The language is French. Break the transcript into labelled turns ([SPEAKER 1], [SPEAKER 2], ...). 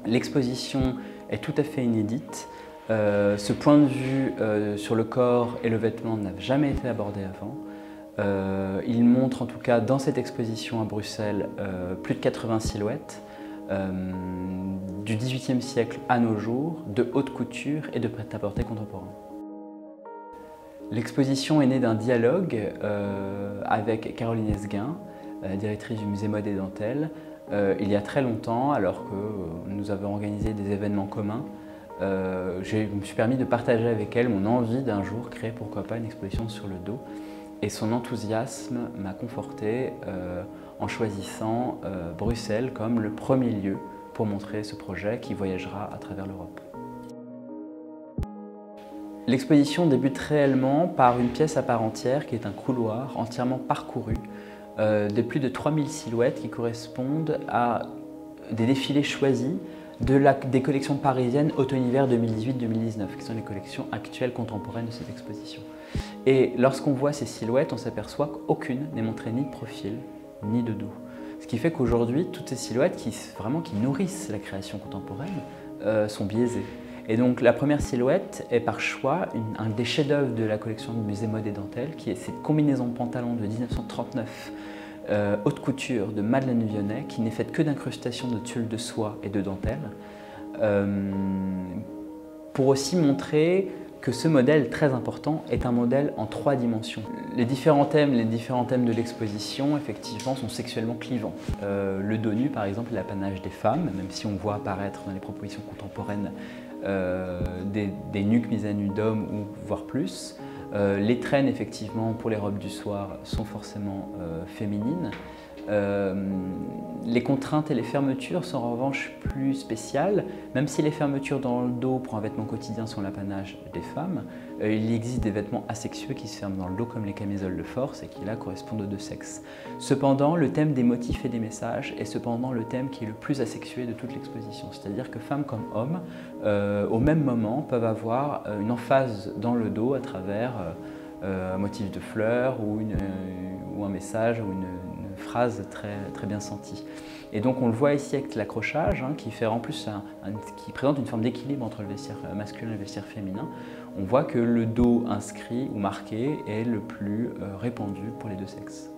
[SPEAKER 1] L'exposition est tout à fait inédite. Ce point de vue sur le corps et le vêtement n'a jamais été abordé avant. Il montre en tout cas dans cette exposition à Bruxelles plus de 80 silhouettes du XVIIIe siècle à nos jours, de haute couture et de prêt-à-porter contemporain. L'exposition est née d'un dialogue avec Caroline Esguin, directrice du musée Mode et Dentelle, il y a très longtemps, alors que nous avons organisé des événements communs. Je me suis permis de partager avec elle mon envie d'un jour créer pourquoi pas une exposition sur le dos. Et son enthousiasme m'a conforté en choisissant Bruxelles comme le premier lieu pour montrer ce projet qui voyagera à travers l'Europe. L'exposition débute réellement par une pièce à part entière qui est un couloir entièrement parcouru de plus de 3000 silhouettes qui correspondent à des défilés choisis des collections parisiennes automne-hiver 2018-2019, qui sont les collections actuelles contemporaines de cette exposition. Et lorsqu'on voit ces silhouettes, on s'aperçoit qu'aucune n'est montrée ni de profil, ni de dos. Ce qui fait qu'aujourd'hui, toutes ces silhouettes qui nourrissent la création contemporaine sont biaisées. Et donc la première silhouette est par choix un des chefs-d'œuvre de la collection du musée Mode et Dentelle, qui est cette combinaison pantalon de 1939 haute couture de Madeleine Vionnet, qui n'est faite que d'incrustations de tulle de soie et de dentelle, pour aussi montrer que ce modèle très important est un modèle en 3 dimensions. Les différents thèmes de l'exposition, effectivement, sont sexuellement clivants. Le dos nu, par exemple, est l'apanage des femmes, même si on voit apparaître dans les propositions contemporaines des nuques mises à nu d'hommes ou voire plus. Les traînes, effectivement, pour les robes du soir sont forcément féminines. Les contraintes et les fermetures sont en revanche plus spéciales, même si les fermetures dans le dos pour un vêtement quotidien sont l'apanage des femmes, il existe des vêtements asexués qui se ferment dans le dos comme les camisoles de force et qui là correspondent aux deux sexes. Cependant, le thème des motifs et des messages est cependant le thème qui est le plus asexué de toute l'exposition, c'est-à-dire que femmes comme hommes, au même moment, peuvent avoir une emphase dans le dos à travers un motif de fleurs ou un message ou une phrase très bien sentie. Et donc on le voit ici avec l'accrochage qui fait en plus qui présente une forme d'équilibre entre le vestiaire masculin et le vestiaire féminin. On voit que le dos inscrit ou marqué est le plus répandu pour les deux sexes.